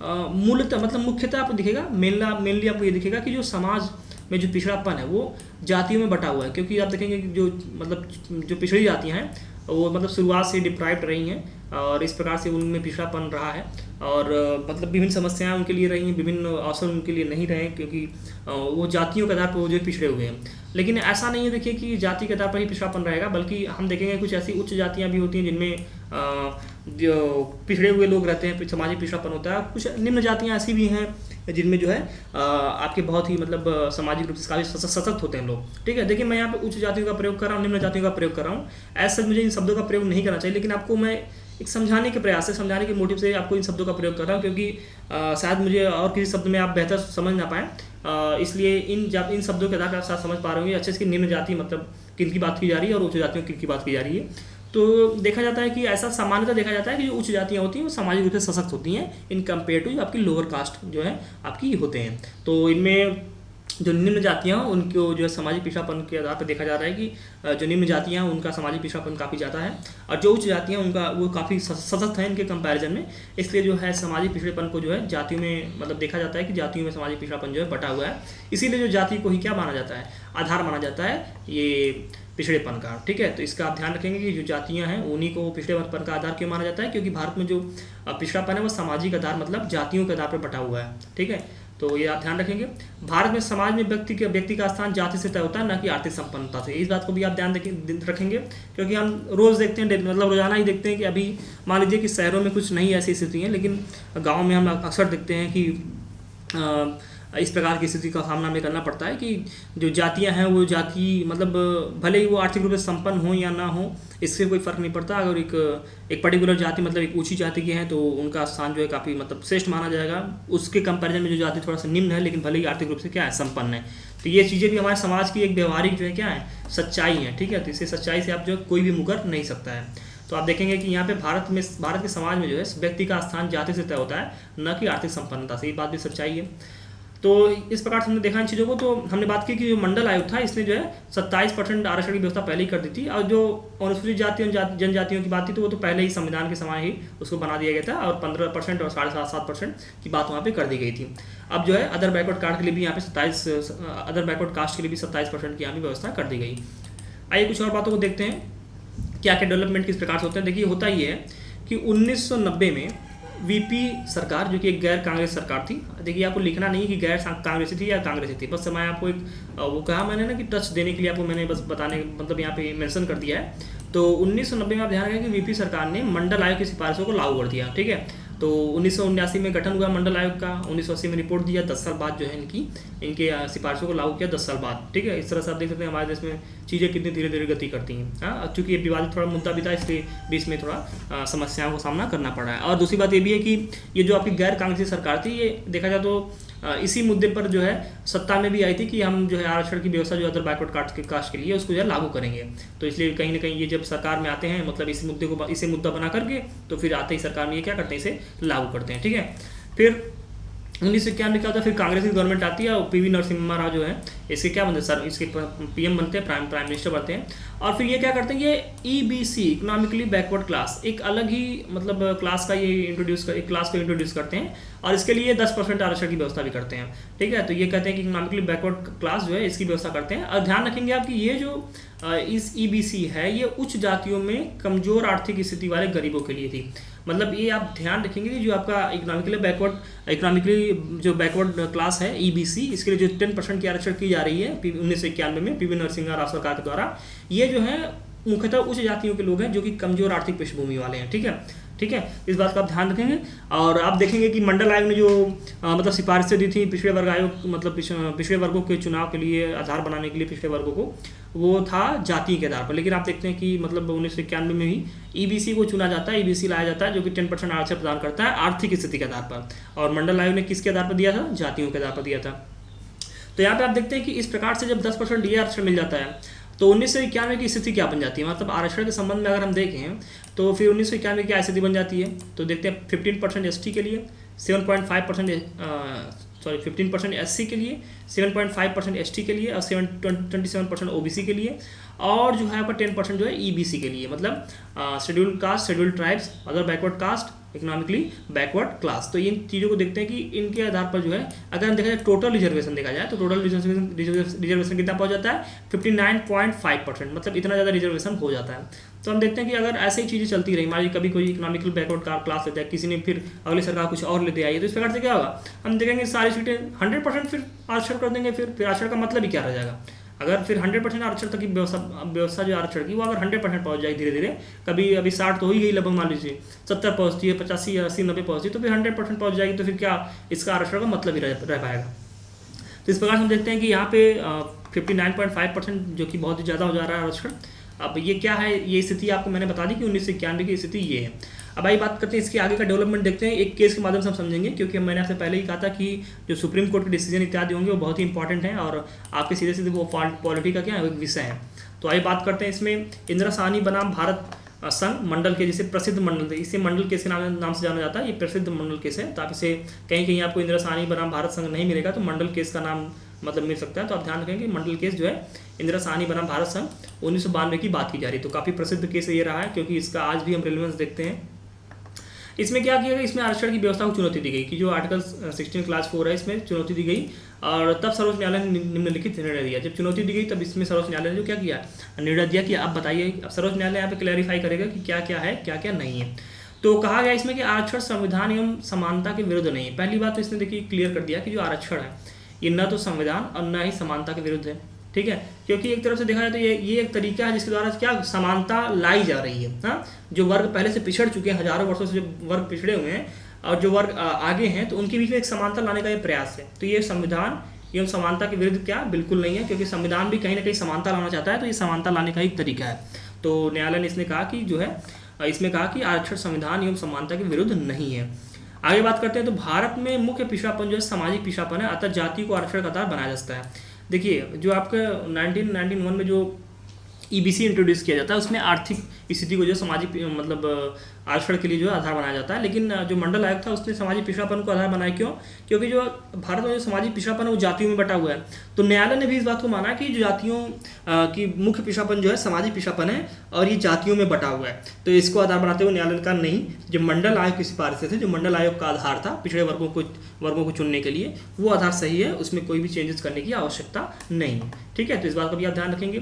मुख्यतः आपको दिखेगा मेनली आपको ये दिखेगा कि जो समाज में जो पिछड़ापन है वो जातियों में बटा हुआ है। क्योंकि आप देखेंगे कि जो पिछड़ी जातियाँ हैं वो मतलब शुरुआत से डिप्राइव्ड रही हैं और इस प्रकार से उनमें पिछड़ापन रहा है और विभिन्न समस्याएं उनके लिए रही हैं, विभिन्न अवसर उनके लिए नहीं रहे, क्योंकि वो जातियों के आधार पर वो जो पिछड़े हुए हैं। लेकिन ऐसा नहीं है देखिए कि जाति के आधार पर ही पिछड़ापन रहेगा, बल्कि हम देखेंगे कुछ ऐसी उच्च जातियां भी होती हैं जिनमें जो पिछड़े हुए लोग रहते हैं, सामाजिक पिछड़ापन होता है। कुछ निम्न जातियां ऐसी भी हैं जिनमें जो है आपके बहुत ही सामाजिक रूप से काफ़ी सशक्त होते हैं लोग। ठीक है, देखिए मैं यहाँ पे उच्च जातियों का प्रयोग कर रहा हूँ, निम्न जातियों का प्रयोग कर रहा हूँ। ऐसा मुझे इन शब्दों का प्रयोग नहीं करना चाहिए, लेकिन आपको मैं एक समझाने के प्रयास से, समझाने के मोटिव से आपको इन शब्दों का प्रयोग कर रहा हूँ, क्योंकि शायद मुझे और किसी शब्द में आप बेहतर समझ ना पाएँ। इसलिए इन शब्दों के आधार पर आप साथ समझ पा रहे होंगे अच्छे से निम्न जाति मतलब किन की बात की जा रही है और उच्च जातियों किन की बात की जा रही है। तो देखा जाता है कि ऐसा सामान्यतः देखा जाता है कि जो उच्च जातियाँ होती हैं वो सामाजिक रूप से सशक्त होती हैं इन कंपेयर टू आपकी लोअर कास्ट जो है आपकी होते हैं। तो इनमें जो निम्न जातियाँ हैं उनको जो है सामाजिक पिछड़ापन के आधार पर देखा जा रहा है कि जो निम्न जातियाँ हैं उनका सामाजिक पिछड़ापन काफ़ी ज़्यादा है और जो उच्च जातियाँ उनका वो काफ़ी सशक्त है इनके कंपैरिजन में। इसलिए जो है सामाजिक पिछड़ेपन को जो है जातियों में देखा जाता है कि जातियों में सामाजिक पिछड़ापन जो है बटा हुआ है। इसीलिए जो जाति को ही क्या माना जाता है, आधार माना जाता है ये पिछड़ेपन का। ठीक है, तो इसका आप ध्यान रखेंगे कि जो जातियां हैं उन्हीं को पिछड़ेपन का आधार क्यों माना जाता है, क्योंकि भारत में जो पिछड़ापन है वो सामाजिक आधार मतलब जातियों के आधार पर बटा हुआ है। ठीक है, तो ये आप ध्यान रखेंगे। भारत में समाज में व्यक्ति का स्थान जाति से तय होता है, न कि आर्थिक संपन्नता से। इस बात को भी आप ध्यान रखेंगे, क्योंकि हम रोज़ देखते हैं रोजाना ही देखते हैं कि अभी मान लीजिए कि शहरों में कुछ नहीं ऐसी स्थिति है, लेकिन गाँव में हम अक्सर देखते हैं कि इस प्रकार की स्थिति का सामना हमें करना पड़ता है कि जो जातियां हैं वो जाति भले ही वो आर्थिक रूप से संपन्न हो या ना हो, इससे कोई फर्क नहीं पड़ता। अगर एक पर्टिकुलर जाति एक ऊंची जाति की है तो उनका स्थान जो है काफ़ी श्रेष्ठ माना जाएगा, उसके कंपैरिजन में जो जाति थोड़ा सा निम्न है लेकिन भले ही आर्थिक रूप से क्या है, संपन्न है। तो ये चीज़ें भी हमारे समाज की एक व्यवहारिक जो है क्या है, सच्चाई है। ठीक है, तो इसे सच्चाई से आप जो कोई भी मुकर नहीं सकता है। तो आप देखेंगे कि यहाँ पे भारत के समाज में जो है व्यक्ति का स्थान जाति से तय होता है, न कि आर्थिक संपन्नता से। ये बात भी सच्चाई है। तो इस प्रकार से हमने देखा इन चीज़ों को। तो हमने बात की कि जो मंडल आयोग था इसने जो है 27% आरक्षण की व्यवस्था पहले ही कर दी थी, और जो अनुसूचित जाति और जनजातियों की बात थी तो वो तो पहले ही संविधान के समय ही उसको बना दिया गया था, और 15% और 7.5% की बात वहाँ पे कर दी गई थी। अब जो है अदर बैकवर्ड कास्ट के लिए भी यहाँ पे अदर बैकवर्ड कास्ट के लिए भी 27% की यहाँ भी व्यवस्था कर दी गई। आइए कुछ और बातों को देखते हैं क्या क्या डेवलपमेंट किस प्रकार से होते हैं। देखिए होता ये है कि 1990 वीपी सरकार, जो कि एक गैर कांग्रेस सरकार थी। देखिए आपको लिखना नहीं कि गैर कांग्रेसी थी या कांग्रेसी थी, बस मैं आपको एक वो कहा मैंने ना कि टच देने के लिए आपको मैंने बस बताने मतलब यहाँ पे मेंशन कर दिया है। तो 1990 में आप ध्यान रखें कि वीपी सरकार ने मंडल आयोग की सिफारिशों को लागू कर दिया, ठीक है। तो 1979 में गठन हुआ मंडल आयोग का, 1980 में रिपोर्ट दिया, 10 साल बाद जो है इनके सिफारिशों को लागू किया 10 साल बाद, ठीक है। इस तरह से आप देख सकते हैं हमारे देश में चीज़ें कितनी धीरे धीरे गति करती हैं। हाँ, चूँकि ये विवादित थोड़ा मुद्दा भी था, इसलिए बीच में थोड़ा समस्याओं का सामना करना पड़ा है। और दूसरी बात ये भी है कि ये जो आपकी गैर कांग्रेसी सरकार थी, ये देखा जाए तो इसी मुद्दे पर जो है सत्ता में भी आई थी कि हम जो है आरक्षण की व्यवस्था जो अदर बैकवर्ड कास्ट के लिए उसको जो है लागू करेंगे। तो इसलिए कहीं ना कहीं ये जब सरकार में आते हैं, मतलब इसे मुद्दा बना करके, तो फिर आते ही सरकार में ये क्या करते हैं, इसे लागू करते हैं, ठीक है। फिर 1991 क्या होता है, फिर कांग्रेस की गवर्नमेंट आती है और पीवी नरसिम्हा राव जो है इसके क्या बनते हैं, सर इसके पीएम बनते हैं, प्राइम मिनिस्टर बनते हैं। और फिर ये क्या करते हैं, ये ईबीसी इकोनॉमिकली बैकवर्ड क्लास, एक अलग ही मतलब क्लास का ये एक क्लास को इंट्रोड्यूस करते हैं और इसके लिए 10% आरक्षण की व्यवस्था भी करते हैं, ठीक है। तो ये कहते हैं कि इकोनॉमिकली बैकवर्ड क्लास जो है इसकी व्यवस्था करते हैं। और ध्यान रखेंगे आप कि ये जो इस ईबीसी है, ये उच्च जातियों में कमजोर आर्थिक स्थिति वाले गरीबों के लिए थी। मतलब ये आप ध्यान रखेंगे कि जो आपका इकोनॉमिकली जो बैकवर्ड क्लास है ईबीसी, इसके लिए जो 10% की आरक्षण की जा रही है 1991 में पीवी नरसिम्हा राव सरकार के द्वारा, ये जो है मुख्यतः उच्च जातियों के लोग हैं जो कि कमजोर आर्थिक पृष्ठभूमि वाले हैं, ठीक है, ठीक है। इस बात का आप ध्यान रखेंगे। और आप देखेंगे कि मंडल आयोग ने जो मतलब सिफारिशें दी थी पिछड़े वर्ग आयोग, मतलब पिछड़े वर्गों के चुनाव के लिए आधार बनाने के लिए पिछड़े वर्गों को, वो था जाति के आधार पर। लेकिन आप देखते हैं कि मतलब 1991 में ही ईबीसी को चुना जाता है, ईबीसी लाया जाता है, जो कि 10% आरक्षण प्रदान करता है आर्थिक स्थिति के आधार पर। और मंडल आयोग ने किसके आधार पर दिया था, जातियों के आधार पर दिया था। तो यहाँ पे आप देखते हैं कि इस प्रकार से जब 10% ये आरक्षण मिल जाता है, तो 1991 की स्थिति क्या बन जाती है, मतलब आरक्षण के संबंध में अगर हम देखें तो फिर 1991 की क्या स्थिति बन जाती है। तो देखते हैं 15% एसटी के लिए, 15% एससी के लिए, 7.5% एसटी के लिए और 27% ओबीसी के लिए, और जो है आपका 10% जो है ईबीसी के लिए, मतलब scheduled caste, scheduled tribes, other backward caste, economically backward class. तो इन चीज़ों को देखते हैं कि इनके आधार पर जो है अगर हम देखा जाए टोटल रिजर्वेशन देखा जाए तो टोटल रिजर्वेशन कितना पहुंच जाता है 59.5%, मतलब इतना ज़्यादा रिजर्वेशन हो जाता है। तो हम देखते हैं कि अगर ऐसे ही चीज़ें चलती रही, मान लीजिए कभी कोई इकोनॉमिकल बैकवर्ड क्लास लेता है, किसी ने फिर अगली सरकार कुछ और लेते आई है, तो इस प्रकार से क्या होगा, हम देखेंगे सारी सीटें 100% फिर आरक्षण कर देंगे, फिर आरक्षण का मतलब ही क्या रह जाएगा। अगर फिर 100% आरक्षण तक की व्यवस्था जो आरक्षण की वो अगर 100% पहुंच जाएगी धीरे धीरे, कभी अभी 60 तो हो ही गई लगभग, मान लीजिए 70 पहुंचती है, 85, 80, 90 पहुंचती है, तो फिर 100% पहुंच जाएगी, तो फिर क्या इसका आरक्षण का मतलब ही रह पाएगा। तो इस प्रकार से हम देखते हैं कि यहाँ पे 59.5% जो कि बहुत ही ज़्यादा हो जा रहा है आरक्षण। अब ये क्या है, ये स्थिति आपको मैंने बता दी कि 1991 की स्थिति ये है। अब आइए बात करते हैं इसके आगे का डेवलपमेंट, देखते हैं एक केस के माध्यम से हम समझेंगे, क्योंकि मैंने आपसे पहले ही कहा था कि जो सुप्रीम कोर्ट के डिसीजन इत्यादि होंगे वो बहुत ही इंपॉर्टेंट हैं और आपके सीधे सीधे वो पॉलिटी का क्या है, एक विषय है। तो आइए बात करते हैं इसमें इंदिरा साहनी बनाम भारत संघ मंडल के, जिसे प्रसिद्ध मंडल, इसे मंडल केस के नाम से जाना जाता है, ये प्रसिद्ध मंडल केस है। तो आप इसे कहीं कहीं आपको इंदिरा साहनी बनाम भारत संघ नहीं मिलेगा तो मंडल केस का नाम मतलब मिल सकता है। तो आप ध्यान रखेंगे मंडल केस जो है इंदिरा साहनी बनाम भारत संघ 1992 की बात की जा रही है। तो काफ़ी प्रसिद्ध केस ये रहा है, क्योंकि इसका आज भी हम रेलेवेंस देखते हैं। इसमें क्या किया गया, इसमें आरक्षण की व्यवस्था को चुनौती दी गई कि जो आर्टिकल 16 क्लास 4 है इसमें चुनौती दी गई, और तब सर्वोच्च न्यायालय ने निम्नलिखित निर्णय दिया। जब चुनौती दी गई तब इसमें सर्वोच्च न्यायालय ने जो क्या किया, निर्णय दिया कि आप बताइए, अब सर्वोच्च न्यायालय यहाँ पे क्लैरिफाई करेगा कि क्या क्या है क्या क्या नहीं है। तो कहा गया इसमें कि आरक्षण संविधान एवं समानता के विरुद्ध नहीं है। पहली बात तो इसने देखिए क्लियर कर दिया कि जो आरक्षण है ये न तो संविधान और न ही समानता के विरुद्ध है, ठीक है। क्योंकि एक तरफ से देखा जाए तो ये एक तरीका है जिसके द्वारा क्या समानता लाई जा रही है। हाँ, जो वर्ग पहले से पिछड़ चुके हैं, हजारों वर्षों से जो वर्ग पिछड़े हुए हैं और जो वर्ग आगे हैं, तो उनके बीच में एक समानता लाने का ये प्रयास है। तो ये संविधान एवं समानता के विरुद्ध क्या बिल्कुल नहीं है, क्योंकि संविधान भी कहीं ना कहीं समानता लाना चाहता है, तो ये समानता लाने का एक तरीका है। तो न्यायालय ने इसने कहा कि जो है इसमें कहा कि आरक्षण संविधान एवं समानता के विरुद्ध नहीं है। आगे बात करते हैं तो भारत में मुख्य पिछड़ापन जो है सामाजिक पिछड़ापन है, अतः जाति को आरक्षण का आधार बनाया जा सकता है। देखिए जो आपका 1991 में जो ईबीसी इंट्रोड्यूस किया जाता है उसमें आर्थिक स्थिति को जो सामाजिक मतलब आरक्षण के लिए जो आधार बनाया जाता है, लेकिन जो मंडल आयोग था उसने सामाजिक पिछड़ापन को आधार बनाया। क्यों? क्योंकि जो भारत में जो सामाजिक पिछड़ापन है वो जातियों में बटा हुआ है। तो न्यायालय ने भी इस बात को माना कि जो जातियों की मुख्य पिछड़ापन जो है सामाजिक पिछड़ापन है और ये जातियों में बटा हुआ है। तो इसको आधार बनाते हुए न्यायालय ने कहा नहीं, जो मंडल आयोग की सिफारिशें थे, जो मंडल आयोग का आधार था पिछड़े वर्गों को चुनने के लिए, वो आधार सही है, उसमें कोई भी चेंजेस करने की आवश्यकता नहीं है। ठीक है, तो इस बात का भी आप ध्यान रखेंगे।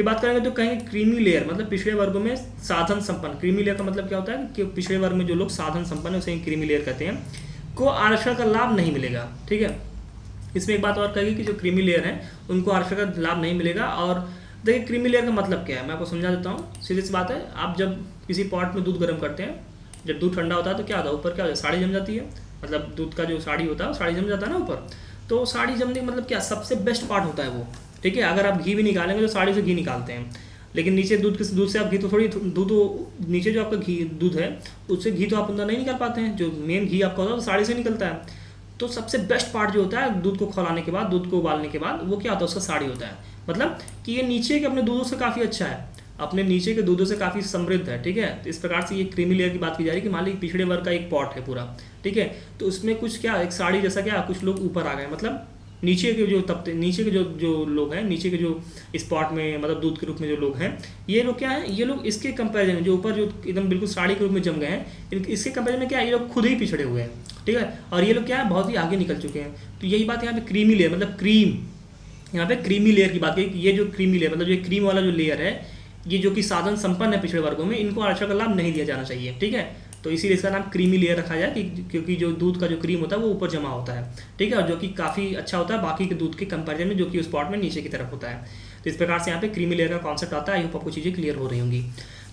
फिर बात करेंगे तो कहेंगे क्रीमी लेयर, मतलब पिछड़े वर्गों में साधन संपन्न। क्रीमी लेयर का मतलब क्या होता है कि पिछड़े वर्ग में जो लोग साधन संपन्न है उसे क्रीमी लेयर कहते हैं, को आरक्षण का लाभ नहीं मिलेगा। ठीक है, इसमें एक बात और कहेगी कि जो क्रीमी लेयर है उनको आरक्षण का लाभ नहीं मिलेगा। और देखिए क्रीमी लेयर का मतलब क्या है, मैं आपको समझा देता हूँ। सीधी सी बात है, आप जब किसी पॉट में दूध गर्म करते हैं, जब दूध ठंडा होता है तो क्या होता है, ऊपर क्या होता है, साड़ी जम जाती है। मतलब दूध का जो साड़ी होता है वो साड़ी जम जाता है ना ऊपर। तो साड़ी जमने का मतलब क्या, सबसे बेस्ट पार्ट होता है वो। ठीक है, अगर आप घी भी निकालेंगे तो साड़ी से घी निकालते हैं, लेकिन नीचे दूध से आप घी तो थोड़ी दूध नीचे जो आपका घी दूध है उससे घी तो आप अंदर नहीं निकाल पाते हैं। जो मेन घी आपका होता है वो साड़ी से निकलता है। तो सबसे बेस्ट पार्ट जो होता है दूध को खौलाने के बाद, दूध को उबालने के बाद, वो क्या होता है, उसका साड़ी होता है। मतलब कि ये नीचे के अपने दूधों से काफ़ी अच्छा है, अपने नीचे के दूधों से काफ़ी समृद्ध है। ठीक है, तो इस प्रकार से ये क्रीमी लेयर की बात की जा रही है कि मान लीजिए पिछड़े वर्ग का एक पॉट है पूरा। ठीक है, तो उसमें कुछ क्या, एक साड़ी जैसा क्या, कुछ लोग ऊपर आ गए, मतलब नीचे के जो तबके, नीचे के जो लोग हैं, नीचे के जो इस पॉट में मतलब दूध के रूप में जो लोग हैं, ये लोग क्या है, ये लोग इसके कंपैरिजन में जो ऊपर जो एकदम बिल्कुल साड़ी के रूप में जम गए हैं, इसके कंपैरिजन में क्या है, ये लोग खुद ही पिछड़े हुए हैं। ठीक है, और ये लोग क्या है, बहुत ही आगे निकल चुके हैं। तो यही बात यहाँ पे क्रीमी लेयर, मतलब क्रीम, यहाँ पे क्रीमी लेयर की बात की। ये जो क्रीमी लेयर मतलब जो क्रीम वाला जो लेयर है, ये जो कि साधन संपन्न है पिछड़े वर्गों में, इनको आरक्षण का लाभ नहीं दिया जाना चाहिए। ठीक है, तो इसीलिए इसका नाम क्रीमी लेयर रखा जाए कि क्योंकि जो दूध का जो क्रीम होता है वो ऊपर जमा होता है। ठीक है, और जो कि काफ़ी अच्छा होता है बाकी के दूध के कंपैरिजन में, जो कि उस पॉट में नीचे की तरफ होता है। तो इस प्रकार से यहाँ पे क्रीमी लेयर का कॉन्सेप्ट आता है। आई होप आपको चीज़ें क्लियर हो रही होंगी।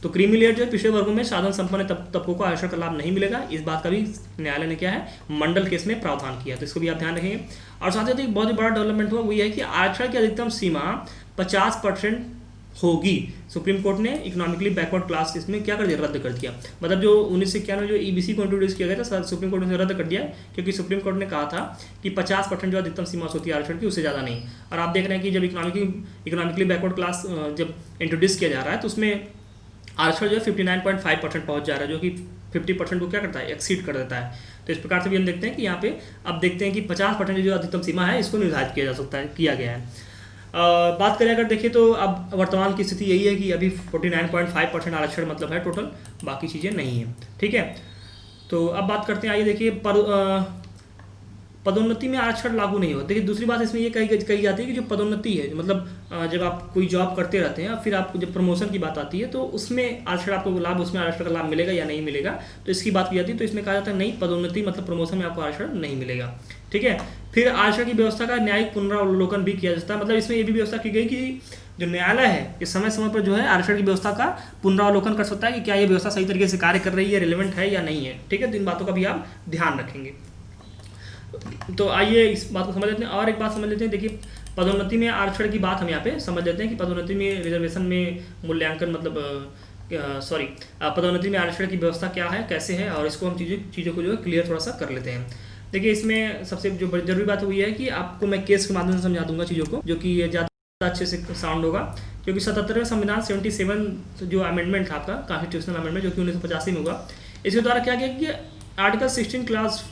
तो क्रीमी लेयर जो है पिछड़े वर्गों में साधन संपन्न तबकों को आरक्षण का लाभ नहीं मिलेगा। इस बात का भी न्यायालय ने क्या है, मंडल केस में प्रावधान किया, तो इसको भी आप ध्यान रखेंगे। और साथ ही एक बहुत ही बड़ा डेवलपमेंट हुआ, वो ये है कि आरक्षण की अधिकतम सीमा 50% होगी। सुप्रीम कोर्ट ने इकोनॉमिकली बैकवर्ड क्लास इसमें क्या कर दिया, रद्द कर दिया। मतलब जो 1991 जो ईबीसी को इंट्रोड्यूस किया गया था, सुप्रीम कोर्ट ने रद्द कर दिया, क्योंकि सुप्रीम कोर्ट ने कहा था कि 50% जो अधिकतम सीमा होती है आरक्षण की, उससे ज़्यादा नहीं। और आप देख रहे हैं कि जब इकोनॉमिकली बैकवर्ड क्लास जब इंट्रोड्यूस किया जा रहा है तो उसमें आरक्षण जो है 59.5% पहुँच जा रहा है, जो कि 50% को क्या करता है, एक्सीड कर देता है। तो इस प्रकार से भी हम देखते हैं कि यहाँ पे अब देखते हैं कि 50% जो अधिकतम सीमा है इसको निर्धारित किया जा सकता है, किया गया है। बात करें अगर देखिए तो अब वर्तमान की स्थिति यही है कि अभी 49.5% आरक्षण मतलब है टोटल, बाकी चीज़ें नहीं है। ठीक है, तो अब बात करते हैं, आइए देखिए पदोन्नति में आरक्षण लागू नहीं होता। देखिए दूसरी बात इसमें ये कही जाती है कि जो पदोन्नति है, मतलब जब आप कोई जॉब करते रहते हैं फिर आपको जब प्रमोशन की बात आती है तो उसमें आरक्षण आपको लाभ, उसमें आरक्षण का लाभ मिलेगा या नहीं मिलेगा, तो इसकी बात की जाती है। तो इसमें कहा जाता है नहीं, पदोन्नति मतलब प्रमोशन में आपको आरक्षण नहीं मिलेगा। ठीक है, फिर आरक्षण की व्यवस्था का न्यायिक पुनरावलोकन भी किया जाता है। मतलब इसमें ये भी व्यवस्था की गई कि जो न्यायालय है ये समय समय पर जो है आरक्षण की व्यवस्था का पुनरावलोकन कर सकता है कि क्या ये व्यवस्था सही तरीके से कार्य कर रही है, रिलेवेंट है या नहीं है। ठीक है, तो इन बातों का भी आप ध्यान रखेंगे। तो आइए इस बात को समझ लेते हैं और एक बात समझ लेते हैं। देखिए पदोन्नति में आरक्षण की बात हम यहाँ पे समझ लेते हैं कि पदोन्नति में रिजर्वेशन में मूल्यांकन मतलब पदोन्नति में आरक्षण की व्यवस्था क्या है, कैसे है, और इसको हम चीज़ों को जो है क्लियर थोड़ा सा कर लेते हैं। देखिए इसमें सबसे जो जरूरी बात हुई है कि आपको मैं केस के माध्यम से समझा दूंगा चीज़ों को, जो कि ज़्यादा अच्छे से साउंड होगा, क्योंकि 77वें संविधान 77 जो अमेंडमेंट था आपका कॉन्स्टिट्यूशनल अमेंडमेंट जो कि 1985 में हुआ, इसके द्वारा क्या किया कि आर्टिकल 16 क्लास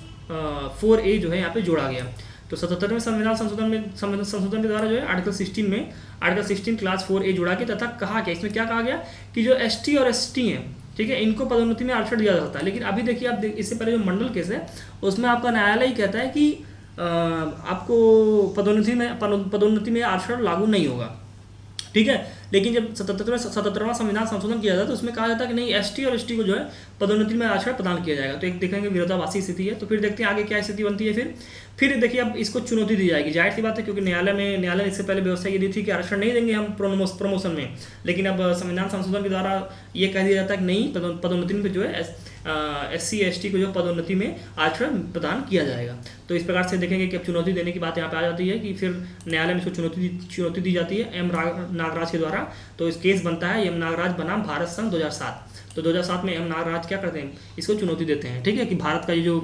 4A जो है यहाँ पे जोड़ा गया। तो 77वें संविधान संशोधन के द्वारा जो है आर्टिकल 16 क्लास 4A जोड़ा गया तथा कहा गया, इसमें क्या कहा गया कि जो ST और ST हैं, ठीक है, इनको पदोन्नति में आरक्षण दिया जा सकता है। लेकिन अभी देखिए आप इससे पहले जो मंडल केस है उसमें आपका न्यायालय ही कहता है कि आपको पदोन्नति में आरक्षण लागू नहीं होगा। ठीक है, लेकिन जब 77वां संविधान संशोधन किया जाता है तो उसमें कहा जाता है कि नहीं, ST और ST को जो है पदोन्नति में आरक्षण प्रदान किया जाएगा। तो एक देखेंगे विरोधाभासी स्थिति है। तो फिर देखते हैं आगे क्या स्थिति बनती है। फिर देखिए अब इसको चुनौती दी जाएगी, जाहिर सी बात है, क्योंकि न्यायालय ने इससे पहले व्यवस्था ये दी थी कि आरक्षण नहीं देंगे हम प्रमोशन में, लेकिन अब संविधान संशोधन के द्वारा ये कह दिया जाता है कि नहीं, पदोन्नति में जो है SC ST को जो पदोन्नति में आरक्षण प्रदान किया जाएगा। तो इस प्रकार से देखेंगे कि अब चुनौती देने की बात यहाँ पे आ जाती है कि फिर न्यायालय में इसको चुनौती दी जाती है M नागराज के द्वारा। तो इस केस बनता है M नागराज बनाम भारत संघ 2007। तो 2007 में M नागराज क्या करते हैं, इसको चुनौती देते हैं। ठीक है, कि भारत ने जो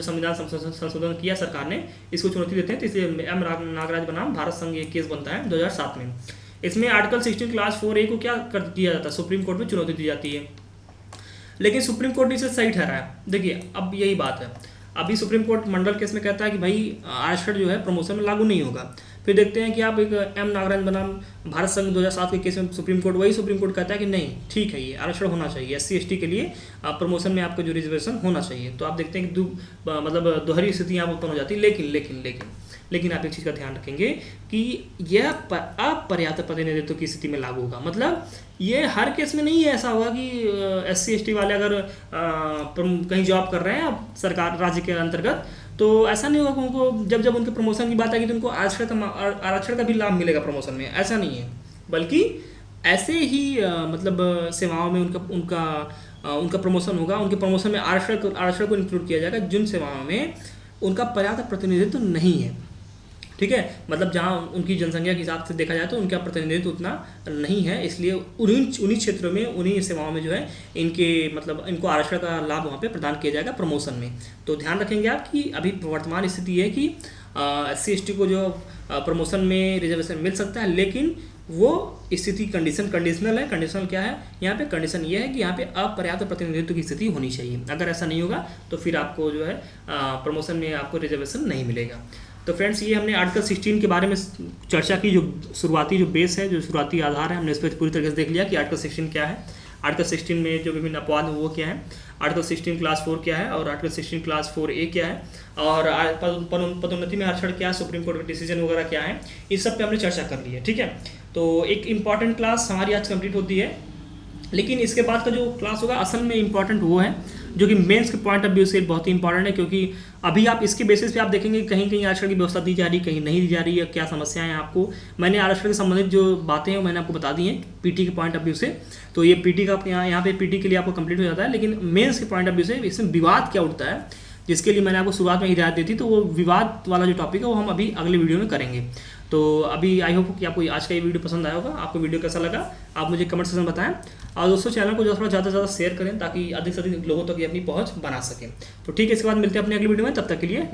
संविधान संशोधन किया सरकार ने, इसको चुनौती देते हैं। तो इसलिए M नागराज बनाम भारत संघ ये केस बनता है 2007 में। इसमें आर्टिकल 16 क्लास 4A को क्या कर दिया जाता है, सुप्रीम कोर्ट में चुनौती दी जाती है, लेकिन सुप्रीम कोर्ट ने इसे सही ठहराया। देखिए अब यही बात है, अभी सुप्रीम कोर्ट मंडल केस में कहता है कि भाई आरक्षण जो है प्रमोशन में लागू नहीं होगा। फिर देखते हैं कि आप एक M नागराज बनाम भारत संघ 2007 के केस में सुप्रीम कोर्ट कहता है कि नहीं, ठीक है, ये आरक्षण होना चाहिए, SC ST के लिए प्रमोशन में आपका जो रिजर्वेशन होना चाहिए। तो आप देखते हैं कि मतलब दोहरी स्थिति यहाँ उत्पन्न हो जाती है। लेकिन लेकिन आप एक चीज़ का ध्यान रखेंगे कि यह अपर्याप्त प्रतिनिधित्व की स्थिति में लागू होगा। मतलब ये हर केस में नहीं ऐसा होगा कि SC ST वाले अगर कहीं जॉब कर रहे हैं सरकार राज्य के अंतर्गत, तो ऐसा नहीं होगा कि उनको जब जब उनके प्रमोशन की बात आएगी तो उनको आरक्षण का भी लाभ मिलेगा प्रमोशन में, ऐसा नहीं है। बल्कि ऐसे ही मतलब सेवाओं में उनका प्रमोशन होगा, उनके प्रमोशन में आरक्षण को इंक्लूड किया जाएगा जिन सेवाओं में उनका पर्याप्त प्रतिनिधित्व नहीं है। ठीक है, मतलब जहाँ उनकी जनसंख्या के हिसाब से देखा जाए तो उनका प्रतिनिधित्व उतना नहीं है, इसलिए उन्हीं क्षेत्रों में उन्हीं सेवाओं में जो है इनको आरक्षण का लाभ वहाँ पे प्रदान किया जाएगा प्रमोशन में। तो ध्यान रखेंगे आप कि अभी वर्तमान स्थिति है कि SC ST को जो प्रमोशन में रिजर्वेशन मिल सकता है, लेकिन वो स्थिति कंडीशनल है। कंडीशनल क्या है यहाँ पे? कंडीशन ये है कि यहाँ पे अपर्याप्त प्रतिनिधित्व की स्थिति होनी चाहिए। अगर ऐसा नहीं होगा तो फिर आपको जो है प्रमोशन में आपको रिजर्वेशन नहीं मिलेगा। तो फ्रेंड्स, ये हमने आर्टिकल 16 के बारे में चर्चा की। जो शुरुआती बेस है, जो शुरुआती आधार है, हमने इस पर पूरी तरीके से देख लिया कि आर्टिकल 16 क्या है, आर्टिकल 16 में जो विभिन्न अपवाद हैं वो क्या है, आर्टिकल 16 क्लास 4 क्या है और आर्टिकल 16 क्लास 4A क्या है, और पदोन्नति में आरक्षण क्या है, सुप्रीम कोर्ट का डिसीजन वगैरह क्या है, इस सब पे हमने चर्चा कर ली है। ठीक है, तो एक इम्पॉर्टेंट क्लास हमारी आज कंप्लीट होती है, लेकिन इसके बाद का जो क्लास होगा असल में इम्पॉर्टेंट वो है जो कि मेंस के पॉइंट ऑफ व्यू से बहुत ही इंपॉर्टेंट है, क्योंकि अभी आप इसके बेसिस पे आप देखेंगे कहीं कहीं आरक्षण की व्यवस्था दी जा रही है, कहीं नहीं दी जा रही है, क्या समस्याएं हैं आपको। मैंने आरक्षण से संबंधित जो बातें हैं मैंने आपको बता दी हैं पीटी के पॉइंट ऑफ व्यू से, तो ये पीटी का यहाँ पे पीटी के लिए आपको कंप्लीट हो जाता है। लेकिन मेंस के पॉइंट ऑफ व्यू से इसमें विवाद क्या उठता है, जिसके लिए मैंने आपको शुरुआत में हिदायत दी थी, तो वो विवाद वाला जो टॉपिक है वो हम अभी अगले वीडियो में करेंगे। तो अभी आई होप कि आपको आज का ये वीडियो पसंद आया होगा। आपको वीडियो कैसा लगा आप मुझे कमेंट सेक्शन में बताएं, और दोस्तों चैनल को थोड़ा ज़्यादा से ज़्यादा शेयर करें ताकि अधिक से अधिक लोगों तक ये अपनी पहुंच बना सकें। तो ठीक है, इसके बाद मिलते हैं अपने अगली वीडियो में, तब तक के लिए